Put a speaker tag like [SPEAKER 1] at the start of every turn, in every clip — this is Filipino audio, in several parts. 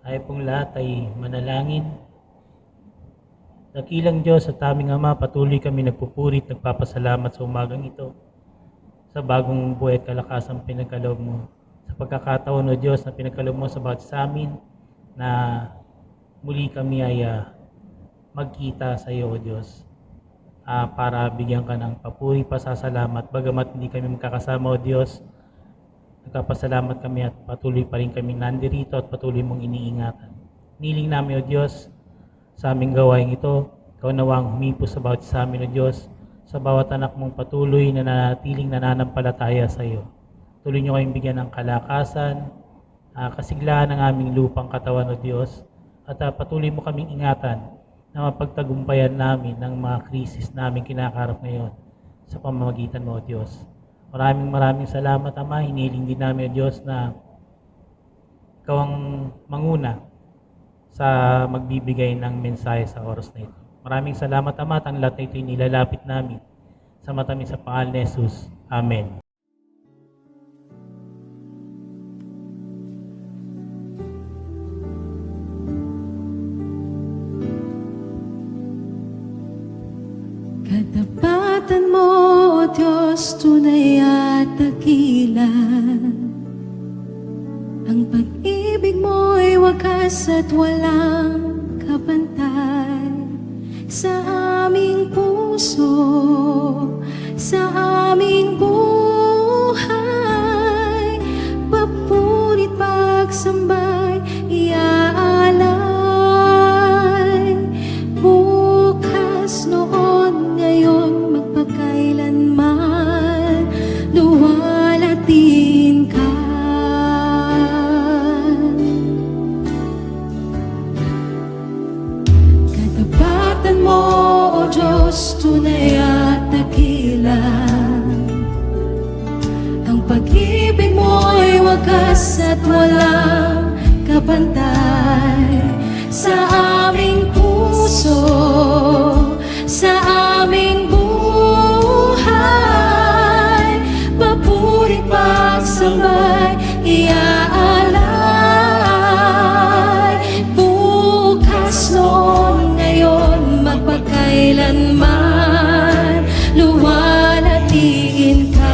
[SPEAKER 1] Tayo pong lahat ay manalangin. Dakilang Diyos at aming Ama, patuloy kami nagpupuri at nagpapasalamat sa umagang ito sa bagong buhay at kalakasang pinagkaloob mo. Sa pagkakataon, O Diyos, na pinagkaloob mo sa bawat sa amin na muli kami ay magkita sa iyo, O Diyos, para bigyan ka ng papuri, pasasalamat. Bagamat hindi kami magkakasama, O Diyos, nagpapasalamat kami at patuloy pa rin kami nandirito at patuloy mong iniingatan. Niling namin, O Diyos, sa aming gawain ito, ikaw nawang humipos sa bawat sa amin, O Diyos, sa bawat anak mong patuloy na nanatiling nananampalataya sa iyo. Tuloy niyo kayong bigyan ng kalakasan, kasiglahan ng aming lupang katawan, O Diyos, at patuloy mo kaming ingatan na mapagtagumpayan namin ng mga krisis namin kinakarap ngayon sa pamamagitan mo, O Diyos. Maraming salamat, Ama. Hiniling din namin, O Diyos, na ikaw ang manguna sa magbibigay ng mensahe sa oras na ito. Maraming salamat, Ama, at ang lahat na ito nilalapit namin sa matamis sa pangalan ni Jesus. Amen.
[SPEAKER 2] Katapatan mo, O Diyos, tunay at dakila. Ang pag-ibig mo'y wagas at walang kapantay. Sa aming puso, sa aming buhay, papurit pagsambay, iaalay. Bukas, noon, ngayon, magpakailanman, luwalatin ka. Katapatan mo, O Diyos, tunay at dakila. Ang pag-ibig mo'y wagas at walang kapantay. Sa aming puso, sa aming buhay, papurit pagsambay, iaalay. Bukas, noon, ngayon, magpakailanman, luwalatiin ka.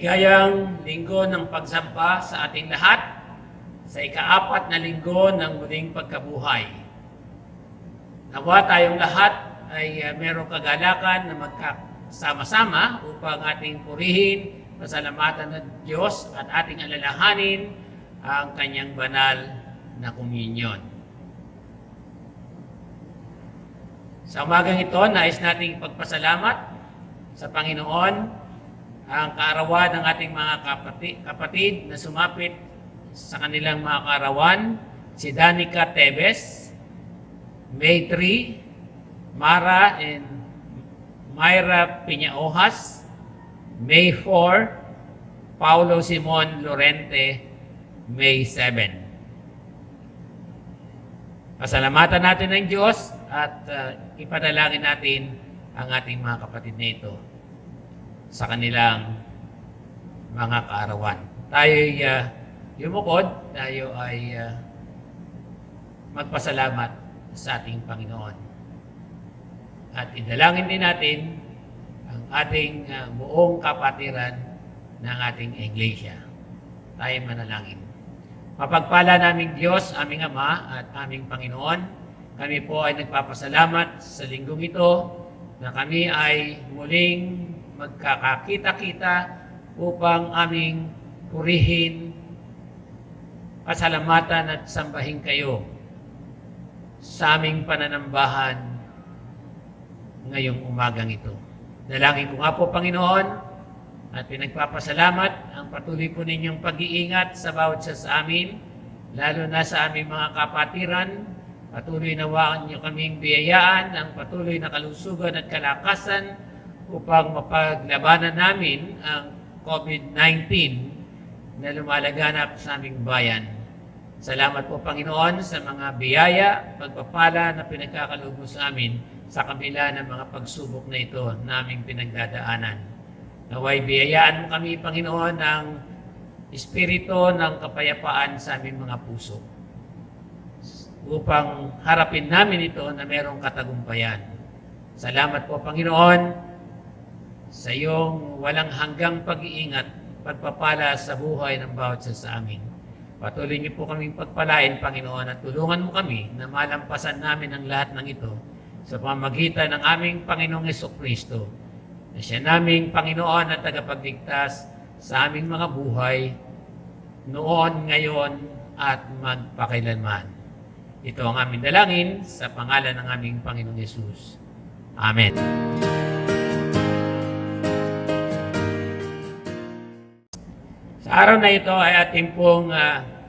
[SPEAKER 3] Maligayang linggo ng pagsamba sa ating lahat sa ika-4 na linggo ng muling pagkabuhay. Nawa tayong lahat ay merong kagalakan na magkasama-sama upang ating purihin, pasalamatan ng Diyos at ating alalahanin ang kanyang banal na komunyon. Sa umagang ito, nais nating pagpasalamat sa Panginoon ang kaarawan ng ating mga kapatid na sumapit sa kanilang mga kaarawan, si Danica Tebes, May 3, Mara and Myra Piñaojas, May 4, Paulo Simon Lorente, May 7. Pasalamatan natin ng Diyos at ipanalangin natin ang ating mga kapatid na ito sa kanilang mga kaarawan. Tayo'y yumukod, tayo ay magpasalamat sa ating Panginoon. At idalangin din natin ang ating buong kapatiran ng ating Iglesia. Tayo manalangin. Mapagpala naming Diyos, aming Ama at aming Panginoon, kami po ay nagpapasalamat sa linggong ito na kami ay muling magkakakita-kita upang aming purihin, pasalamatan at sambahin kayo sa aming pananambahan ngayong umagang ito. Dalangin ko nga po, Panginoon, at pinagpapasalamat ang patuloy po ninyong pag-iingat sa bawat isa sa amin, lalo na sa aming mga kapatiran. Patuloy nawaan niyo kaming biyayaan ng patuloy na kalusugan at kalakasan upang mapaglabanan namin ang COVID-19 na lumalaganap sa aming bayan. Salamat po, Panginoon, sa mga biyaya, pagpapala na pinagkakaloob mo sa amin sa kabila ng mga pagsubok na ito na aming pinagdadaanan. Naway biyayaan mo kami, Panginoon, ng espiritu ng kapayapaan sa aming mga puso upang harapin namin ito na merong katagumpayan. Salamat po, Panginoon, sa iyong walang hanggang pag-iingat, pagpapala sa buhay ng bawat isa sa amin. Patuloy niyo po kaming pagpalain, Panginoon, at tulungan mo kami na malampasan namin ang lahat ng ito sa pamamagitan ng aming Panginoong Jesucristo, na siya naming Panginoon at tagapagligtas sa aming mga buhay, noon, ngayon, at magpakailanman. Ito ang aming dalangin sa pangalan ng aming Panginoong Yesus. Amen. Sa araw na ito ay ating pong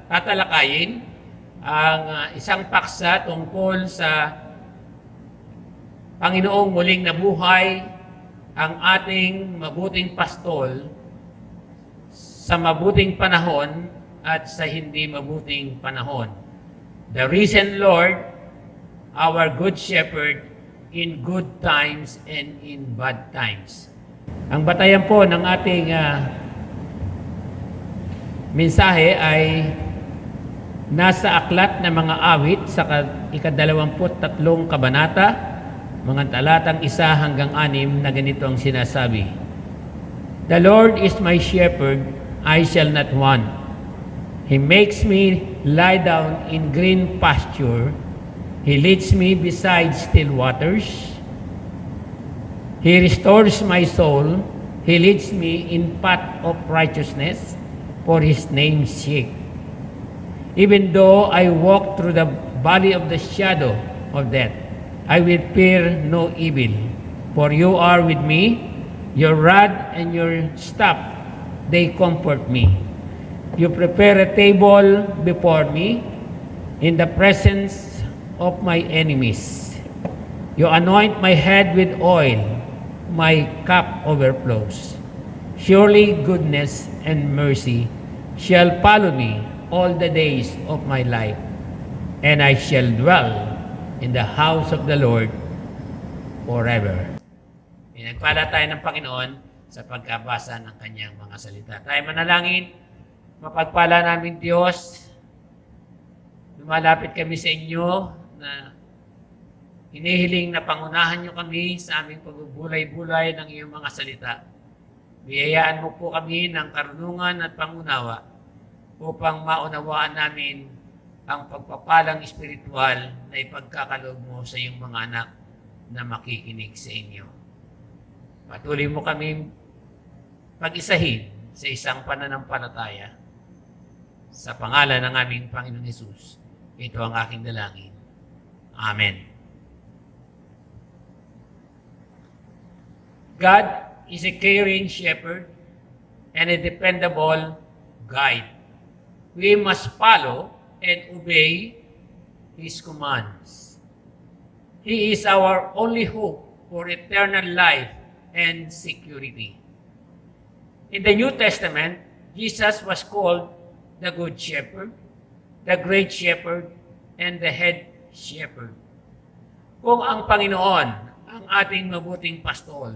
[SPEAKER 3] tatalakayin ang isang paksa tungkol sa Panginoong muling nabuhay, ang ating mabuting pastol sa mabuting panahon at sa hindi mabuting panahon. The risen Lord, our good shepherd, in good times and in bad times. Ang batayan po ng ating mensahe ay nasa aklat ng mga awit sa ika-23 kabanata, mga talatang 1 hanggang 6 na ganito ang sinasabi. The Lord is my shepherd, I shall not want. He makes me lie down in green pasture. He leads me beside still waters. He restores my soul. He leads me in path of righteousness for His name's sake. Even though I walk through the valley of the shadow of death, I will fear no evil. For you are with me, your rod and your staff, they comfort me. You prepare a table before me in the presence of my enemies. You anoint my head with oil, my cup overflows. Surely goodness and mercy shall follow me all the days of my life, and I shall dwell in the house of the Lord forever. Pinagpala tayo ng Panginoon sa pagkabasa ng kanyang mga salita. Tayo manalangin, mapagpala namin Diyos, lumalapit kami sa inyo na hinihiling na pangunahan nyo kami sa aming pagbubulay-bulay ng iyong mga salita. Biyayaan mo po kami ng karunungan at pangunawa upang maunawaan namin ang pagpapalang espiritual na ipagkakaloob mo sa iyong mga anak na makikinig sa inyo. Patuloy mo kami pag-isahin sa isang pananampalataya. Sa pangalan ng aming Panginoon Hesus, ito ang aking dalangin. Amen. God is a caring shepherd and a dependable guide. We must follow and obey His commands. He is our only hope for eternal life and security. In the New Testament, Jesus was called the Good Shepherd, the Great Shepherd, and the Head Shepherd. Kung ang Panginoon ang ating mabuting pastol,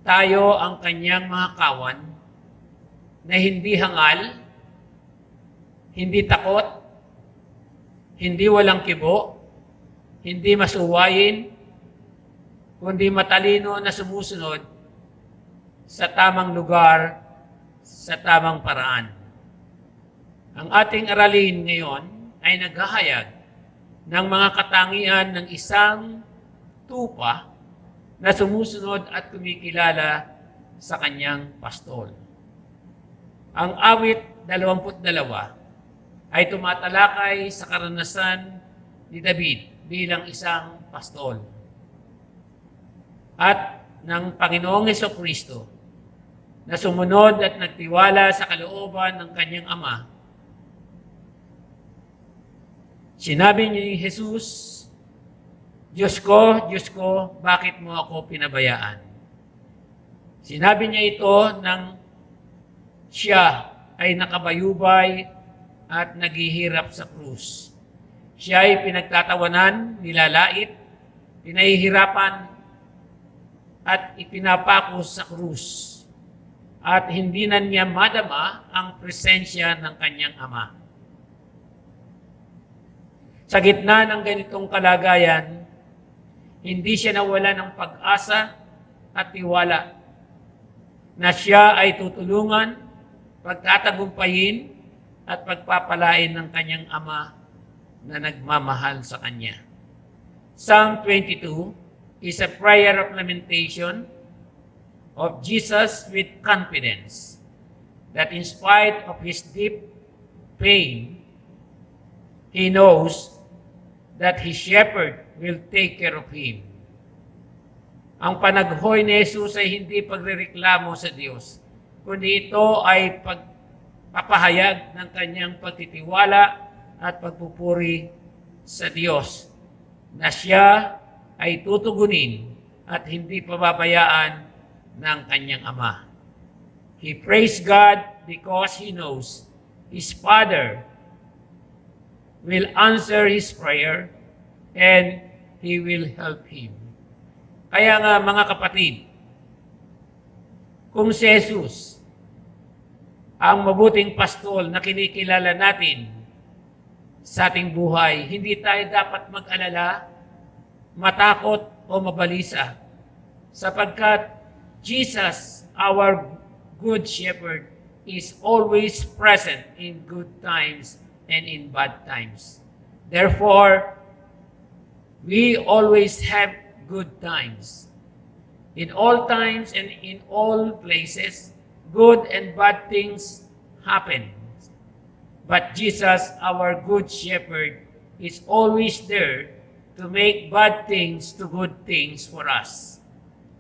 [SPEAKER 3] tayo ang kanyang mga kawan na hindi hangal, hindi takot, hindi walang kibo, hindi masuwayin, kundi matalino na sumusunod sa tamang lugar, sa tamang paraan. Ang ating aralin ngayon ay naghahayag ng mga katangian ng isang tupa na sumusunod at kumikilala sa kanyang pastol. Ang awit 22 ay tumatalakay sa karanasan ni David bilang isang pastol at ng Panginoong Hesukristo na sumunod at nagtiwala sa kalooban ng kanyang ama. Sinabi ni Jesus, Diyos ko, bakit mo ako pinabayaan? Sinabi niya ito nang siya ay nakabayubay at naghihirap sa krus. Siya ay pinagtatawanan, nilalait, pinahihirapan, at ipinapako sa krus. At hindi na niya madama ang presensya ng kanyang ama. Sa gitna ng ganitong kalagayan, hindi siya nawala ng pag-asa at tiwala na siya ay tutulungan, pagtatagumpayin at pagpapalain ng kanyang ama na nagmamahal sa kanya. Psalm 22 is a prayer of lamentation of Jesus with confidence that in spite of his deep pain, he knows that his shepherd will take care of him. Ang panaghoy ni Jesus ay hindi pagrereklamo sa Diyos, kundi ito ay pagpapahayag ng kanyang pagtitiwala at pagpupuri sa Diyos na siya ay tutugunin at hindi pababayaan ng kanyang ama. He praised God because he knows his Father will answer his prayer and he will help him. Kaya nga mga kapatid, kung si Jesus ang mabuting pastol na kinikilala natin sa ating buhay, hindi tayo dapat mag-alala, matakot o mabalisa, sapagkat Jesus, our good shepherd, is always present in good times and in bad times. Therefore, we always have good times. In all times and in all places, good and bad things happen. But Jesus, our good shepherd, is always there to make bad things to good things for us.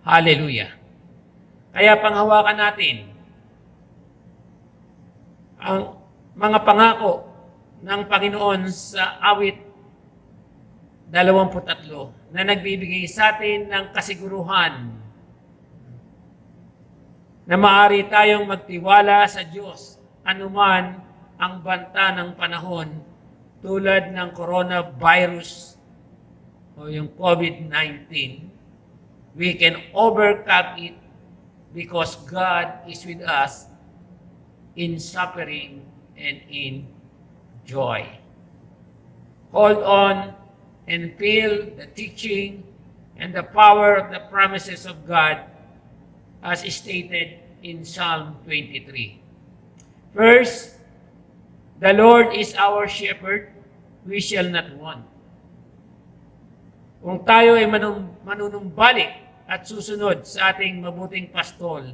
[SPEAKER 3] Hallelujah. Kaya panghawakan natin ang mga pangako ng Panginoon sa awit 23 na nagbibigay sa atin ng kasiguruhan na maaari tayong magtiwala sa Diyos anuman ang banta ng panahon tulad ng coronavirus o yung COVID-19. We can overcome it because God is with us in suffering and in joy. Hold on and feel the teaching and the power of the promises of God as stated in Psalm 23. First, the Lord is our shepherd, we shall not want. Kung tayo ay manunumbalik at susunod sa ating mabuting pastol,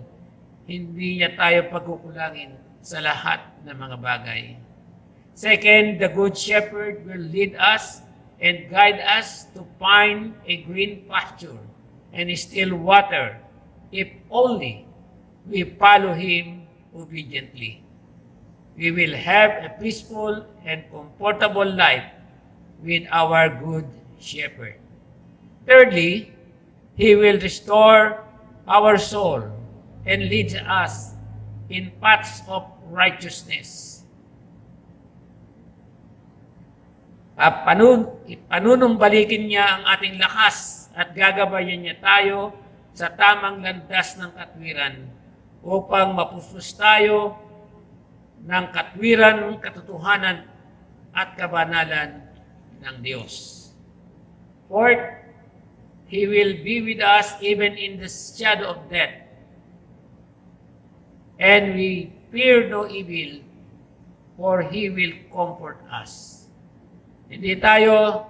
[SPEAKER 3] hindi niya tayo pagkukulangin sa lahat ng mga bagay. Second, the good shepherd will lead us and guide us to find a green pasture and still water if only we follow him obediently. We will have a peaceful and comfortable life with our good shepherd. Thirdly, he will restore our soul and lead us in paths of righteousness. Panunumbalikin niya ang ating lakas at gagabayan niya tayo sa tamang landas ng katwiran upang mapustos tayo ng katwiran, katotohanan at kabanalan ng Diyos. Fourth, he will be with us even in the shadow of death. And we fear no evil, for he will comfort us. Hindi tayo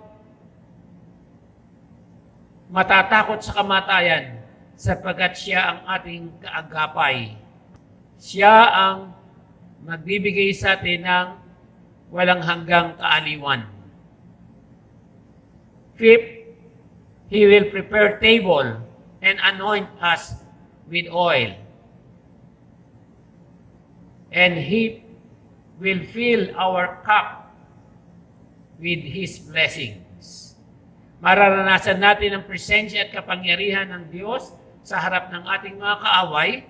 [SPEAKER 3] matatakot sa kamatayan sapagkat siya ang ating kaagapay. Siya ang magbibigay sa atin ng walang hanggang kaaliwan. Fifth, he will prepare table and anoint us with oil. And he will fill our cup with his blessings. Mararanasan natin ang presensya at kapangyarihan ng Diyos sa harap ng ating mga kaaway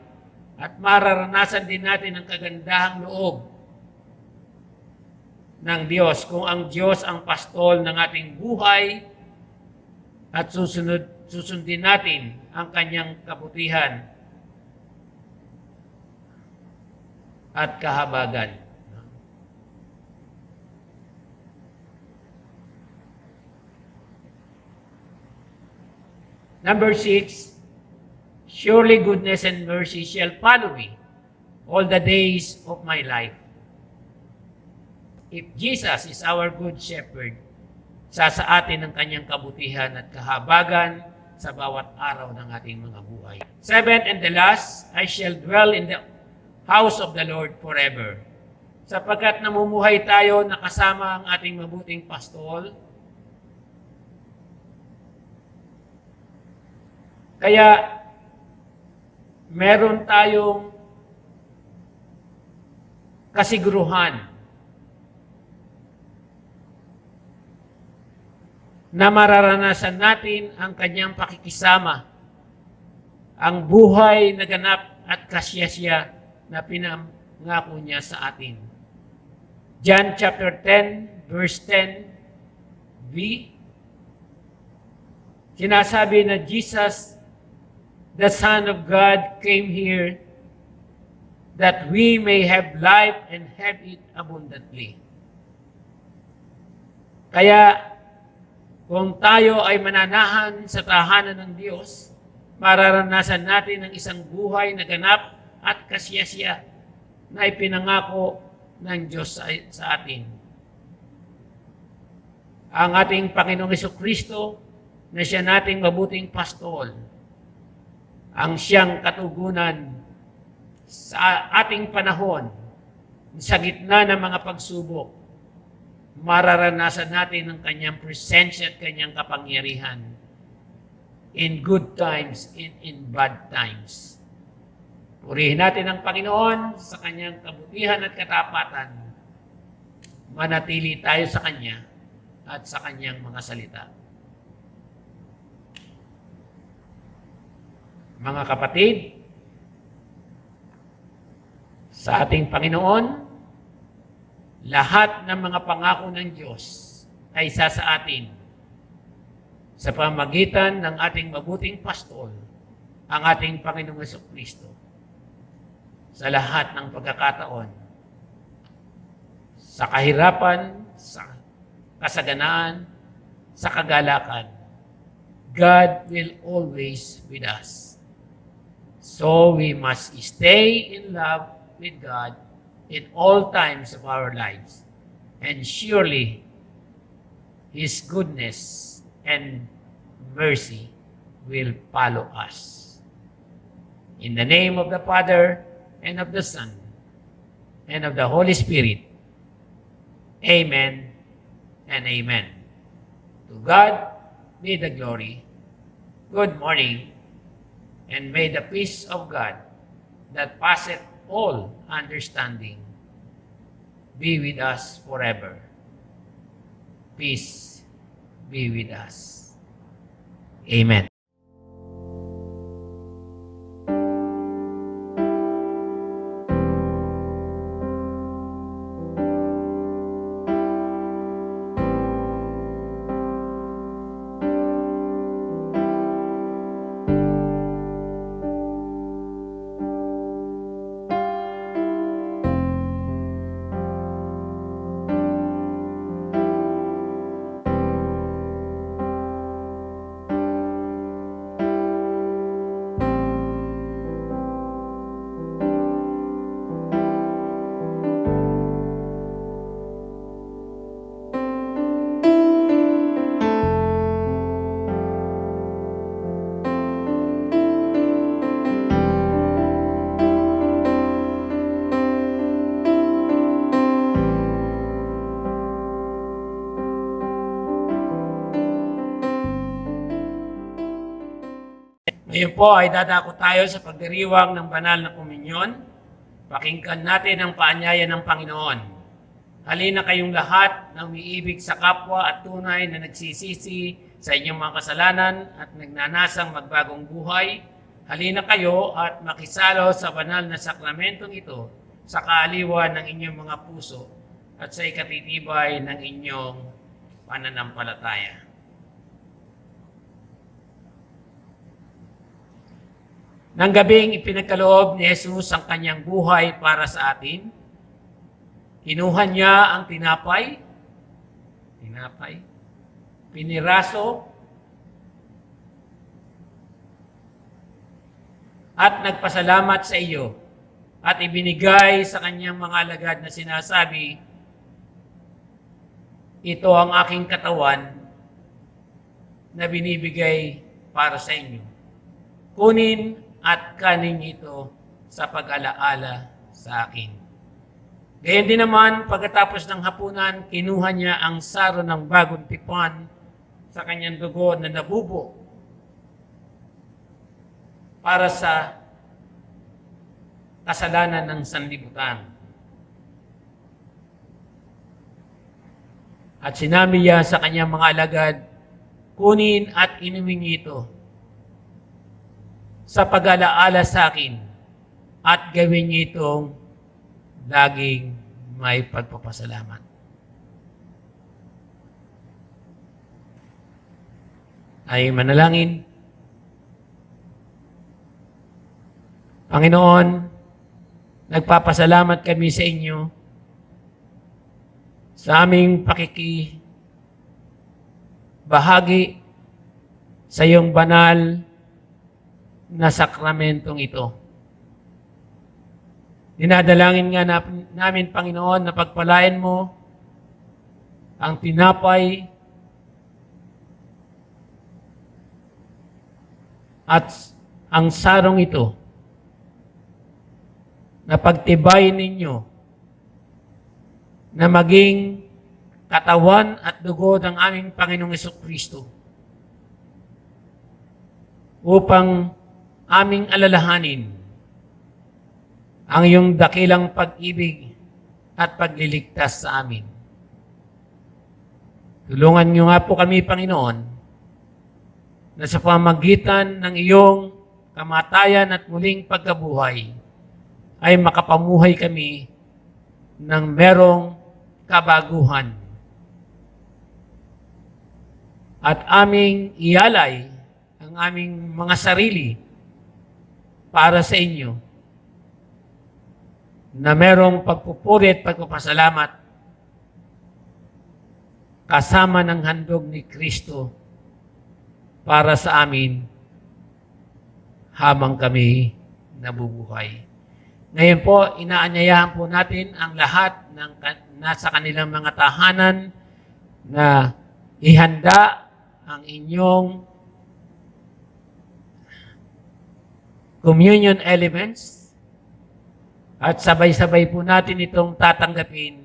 [SPEAKER 3] at mararanasan din natin ang kagandahang loob ng Diyos kung ang Diyos ang pastol ng ating buhay at susundin natin ang kanyang kabutihan at kahabagan. Number 6, surely goodness and mercy shall follow me all the days of my life. If Jesus is our good shepherd, sasaatin ang kanyang kabutihan at kahabagan sa bawat araw ng ating mga buhay. Seventh and the last, I shall dwell in the house of the Lord forever. Sapagkat namumuhay tayo na kasama ang ating mabuting pastol, kaya meron tayong kasiguruhan na mararanasan natin ang kanyang pakikisama, ang buhay na ganap at kasyasya na pinangako niya sa atin. John chapter 10, verse 10b, sinasabi na Jesus, the Son of God, came here that we may have life and have it abundantly. Kaya, kung tayo ay mananahan sa tahanan ng Diyos, mararanasan natin ang isang buhay na ganap at kasyasya na ipinangako ng Diyos sa atin. Ang ating Panginoong Jesucristo na siya nating mabuting pastol, ang siyang katugunan sa ating panahon, sa gitna ng mga pagsubok, mararanasan natin ang kanyang presensya at kanyang kapangyarihan in good times and in bad times. Purihin natin ang Panginoon sa kanyang kabutihan at katapatan. Manatili tayo sa kanya at sa kanyang mga salita. Mga kapatid, sa ating Panginoon, lahat ng mga pangako ng Diyos ay isa sa atin sa pamagitan ng ating mabuting pastol, ang ating Panginoong Jesucristo, sa lahat ng pagkakataon, sa kahirapan, sa kasaganaan, sa kagalakan. God will always with us. So we must stay in love with God in all times of our lives. And surely His goodness and mercy will follow us. In the name of the Father, and of the Son, and of the Holy Spirit. Amen and amen. To God be the glory. Good morning, and may the peace of God that passeth all understanding be with us forever. Peace be with us. Amen. Ngayon po ay dadako tayo sa pagdiriwang ng banal na komunyon. Pakinggan natin ang paanyaya ng Panginoon. Halina kayong lahat na umiibig sa kapwa at tunay na nagsisisi sa inyong mga kasalanan at nagnanasang magbagong buhay. Halina kayo at makisalo sa banal na sakramentong ito sa kaaliwan ng inyong mga puso at sa ikatitibay ng inyong pananampalataya. Nang gabing ipinagkaloob ni Jesus ang kanyang buhay para sa atin, kinuha niya ang tinapay, piniraso, at nagpasalamat sa iyo at ibinigay sa kanyang mga alagad na sinasabi, ito ang aking katawan na binibigay para sa inyo. Kunin at kanin ito sa pag-alaala sa akin. Gayon din naman, pagkatapos ng hapunan, kinuha niya ang saro ng bagong tipan sa kanyang dugo na nabubo para sa kasalanan ng sanlibutan. At sinabi niya sa kanyang mga alagad, kunin at inumin ito sa pag-alaala sa akin at gawin niyo itong laging may pagpapasalamat. Ay manalangin. Panginoon, nagpapasalamat kami sa inyo sa aming bahagi sa iyong banal na sakramentong ito. Dinadalangin nga namin, Panginoon, na pagpalain mo ang tinapay at ang sarong ito na pagtibay ninyo na maging katawan at dugo ng aming Panginoong Jesucristo upang aming alalahanin ang iyong dakilang pag-ibig at pagliligtas sa amin. Tulungan niyo nga po kami, Panginoon, na sa pamagitan ng iyong kamatayan at muling pagkabuhay ay makapamuhay kami ng merong kabaguhan. At aming ialay ang aming mga sarili para sa inyo na merong pagpupuri at pagpapasalamat kasama ng handog ni Kristo para sa amin habang kami nabubuhay. Ngayon po, inaanyayahan po natin ang lahat ng nasa kanilang mga tahanan na ihanda ang inyong communion elements at sabay-sabay po natin itong tatanggapin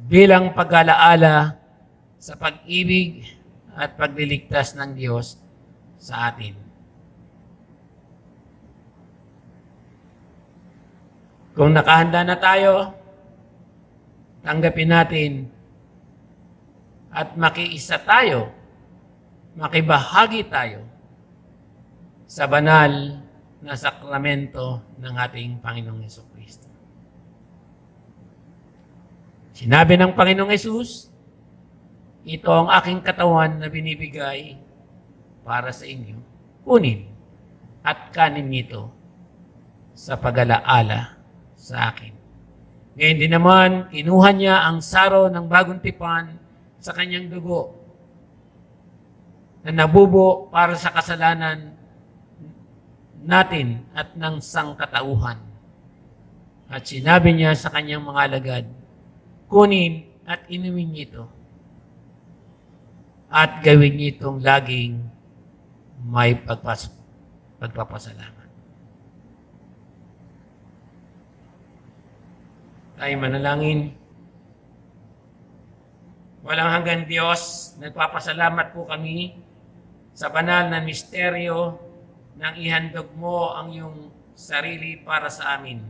[SPEAKER 3] bilang pag-alaala sa pag-ibig at pagliligtas ng Diyos sa atin. Kung nakahanda na tayo, tanggapin natin at makiisa tayo, makibahagi tayo sa banal na sakramento ng ating Panginoong Jesucristo. Sinabi ng Panginoong Hesus, ito ang aking katawan na binibigay para sa inyo. Kunin at kanin nito sa pag-alaala sa akin. Ngayon din naman, kinuha niya ang saro ng bagong tipan sa kanyang dugo na nabubo para sa kasalanan natin at ng sangkatauhan. At sinabi niya sa kanyang mga alagad, kunin at inumin niyo ito. At gawin niyo itong laging may pagpapasalamat. Tayo manalangin. Walang hanggan Diyos, nagpapasalamat po kami sa banal na misteryo nang ihandog mo ang iyong sarili para sa amin.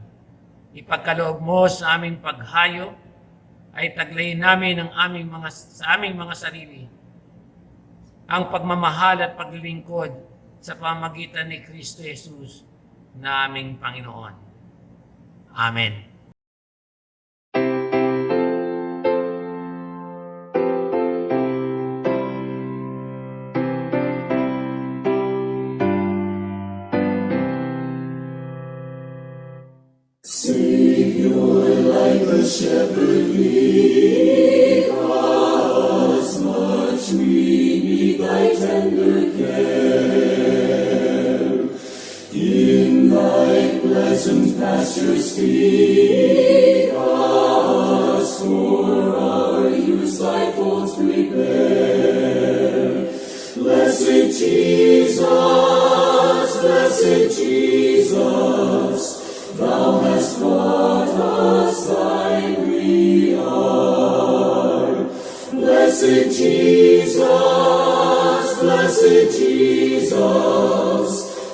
[SPEAKER 3] Ipagkaloob mo sa aming paghayo ay taglayin namin sa aming mga sarili ang pagmamahal at paglilingkod sa pamagitan ni Kristo Jesus na aming Panginoon. Amen.
[SPEAKER 2] Shepherd, lead us, much we need thy tender care. In thy pleasant pastures feed us, for our use thy folds prepare. Blessed Jesus, thou hast brought us thine reward. Blessed Jesus,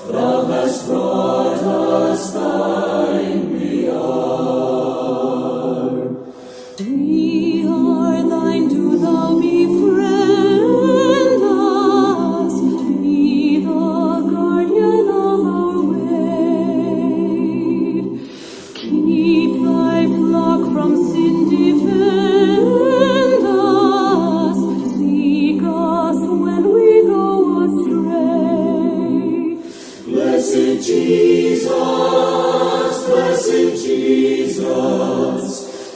[SPEAKER 2] thou hast brought us thine reward. We are thine, do thou befriend us, be the guardian of our way. Keep thy flock from sin, defend us, seek us when we go astray. Blessed Jesus,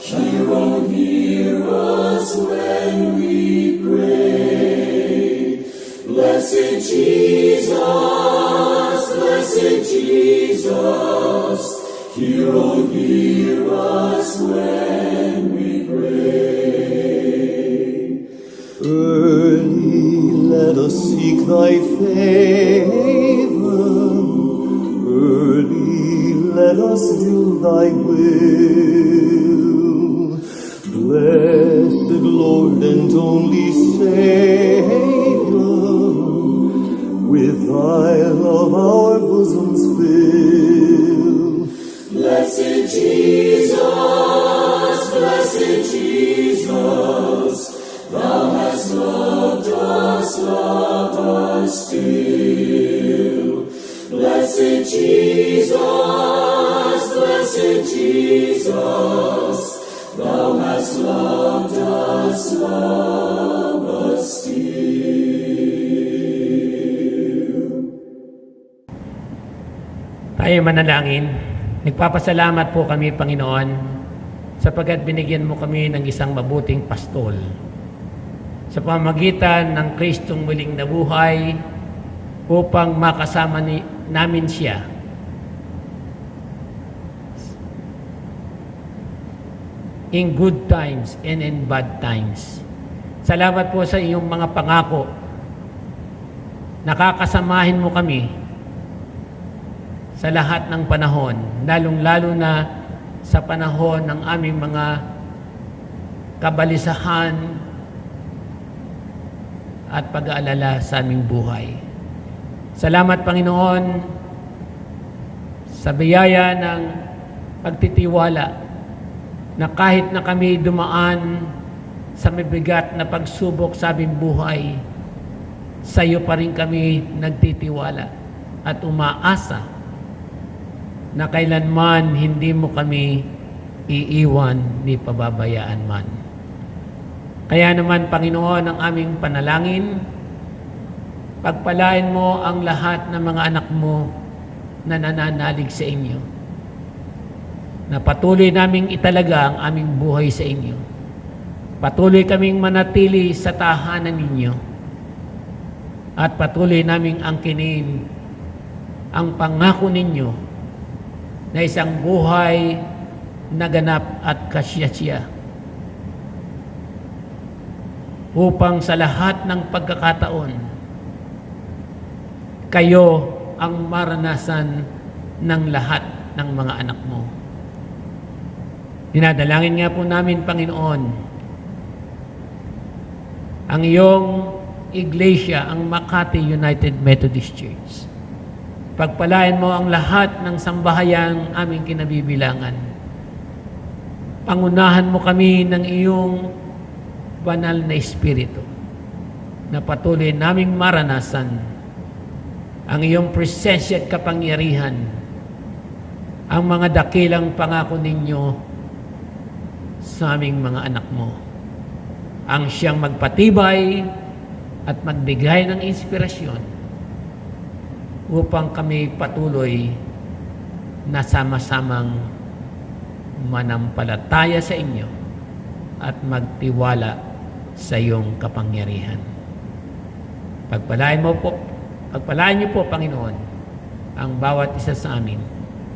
[SPEAKER 2] hear us when we pray. Blessed Jesus, hear us when we pray. Early let us seek thy favor, early let us do thy will. Blessed Lord and only Savior, with thy love our bosoms fill. Blessed Jesus, thou hast loved us still. Blessed Jesus, thou hast loved us still.
[SPEAKER 3] Tayo manalangin. Nagpapasalamat po kami, Panginoon, sapagkat binigyan mo kami ng isang mabuting pastol. Sa pamagitan ng Kristong muling nabuhay, upang makasama namin siya in good times and in bad times. Salamat po sa iyong mga pangako. Nakakasamahin mo kami sa lahat ng panahon, lalong-lalo na sa panahon ng aming mga kabalisahan at pag-aalala sa aming buhay. Salamat, Panginoon, sa biyaya ng pagtitiwala na kahit na kami dumaan sa mabigat na pagsubok sa aming buhay, sa iyo pa rin kami nagtitiwala at umaasa na kailanman hindi mo kami iiwan ni pababayaan man. Kaya naman, Panginoon, ang aming panalangin, pagpalain mo ang lahat ng mga anak mo na nananalig sa inyo, na patuloy naming italaga ang aming buhay sa inyo. Patuloy kaming manatili sa tahanan ninyo at patuloy naming angkinin ang pangako ninyo na isang buhay na ganap at kasya-siya upang sa lahat ng pagkakataon kayo ang maranasan ng lahat ng mga anak mo. Dinadalangin nga po namin, Panginoon, ang iyong iglesia, ang Makati United Methodist Church. Pagpalain mo ang lahat ng sambahayang aming kinabibilangan. Pangunahan mo kami ng iyong banal na Espiritu na patuloy naming maranasan ang iyong presensya at kapangyarihan, ang mga dakilang pangako ninyo sa aming mga anak mo, ang siyang magpatibay at magbigay ng inspirasyon upang kami patuloy na sama-samang manampalataya sa inyo at magtiwala sa iyong kapangyarihan. Pagpalain niyo po, Panginoon, ang bawat isa sa amin,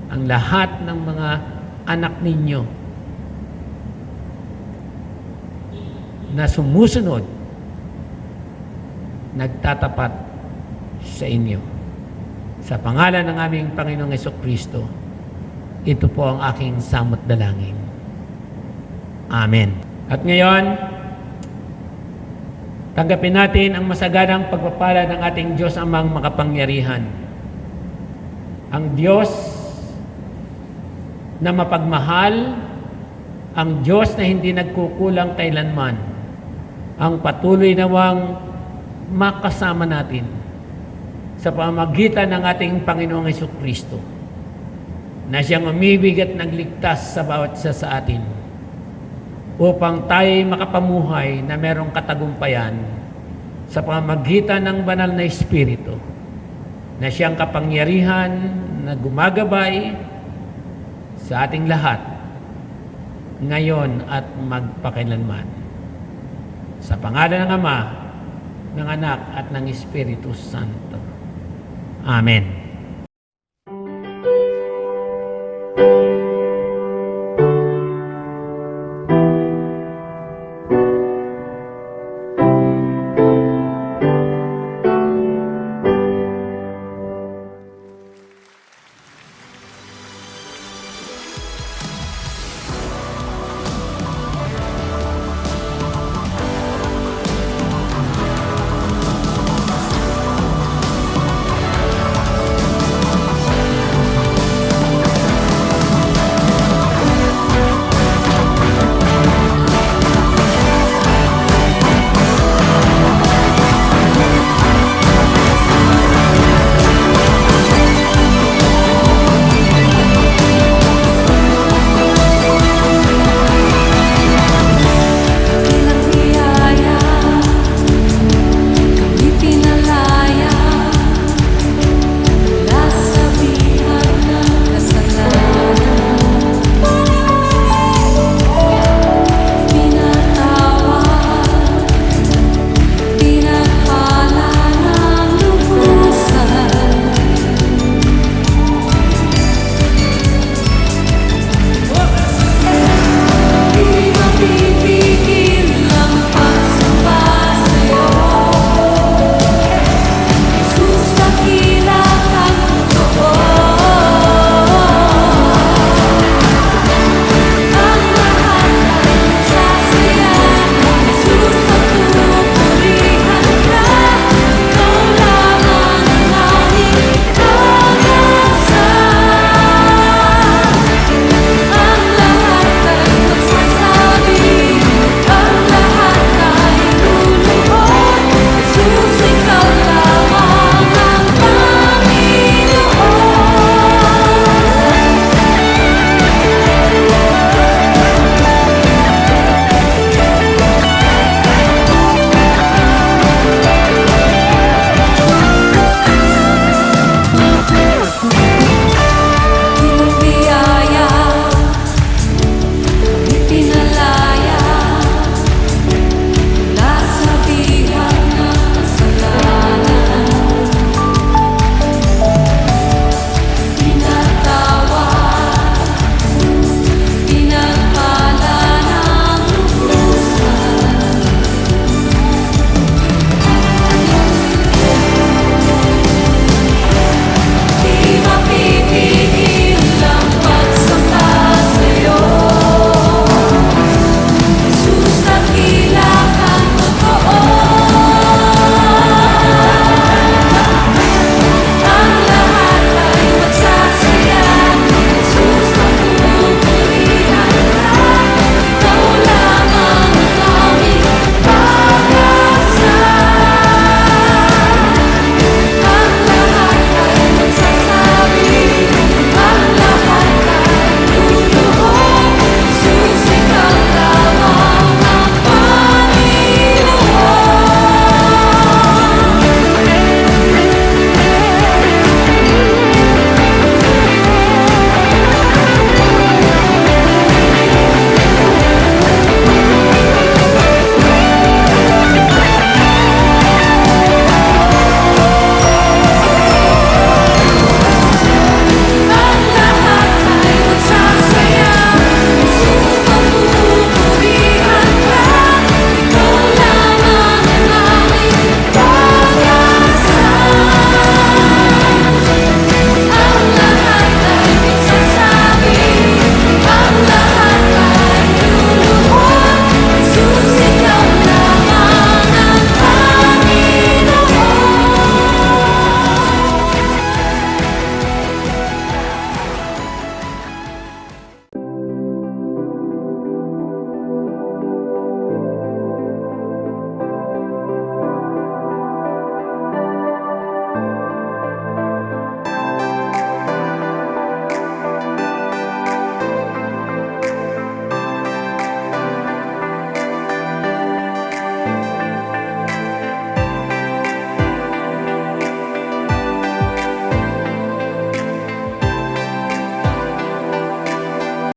[SPEAKER 3] ang lahat ng mga anak ninyo na sumusunod, nagtatapat sa inyo. Sa pangalan ng aming Panginoong Hesukristo, ito po ang aking samot dalangin. Amen. At ngayon, tanggapin natin ang masaganang pagpapala ng ating Diyos Amang makapangyarihan. Ang Diyos na mapagmahal, ang Diyos na hindi nagkukulang kailanman, ang patuloy nawang makasama natin sa pamamagitan ng ating Panginoong Hesukristo, na siyang umibig at nagligtas sa bawat isa sa atin upang tayo'y makapamuhay na merong katagumpayan sa pamamagitan ng banal na Espiritu, na siyang kapangyarihan na gumagabay sa ating lahat ngayon at magpakailanman. Sa pangalan ng Ama, ng Anak at ng Espiritu Santo. Amen.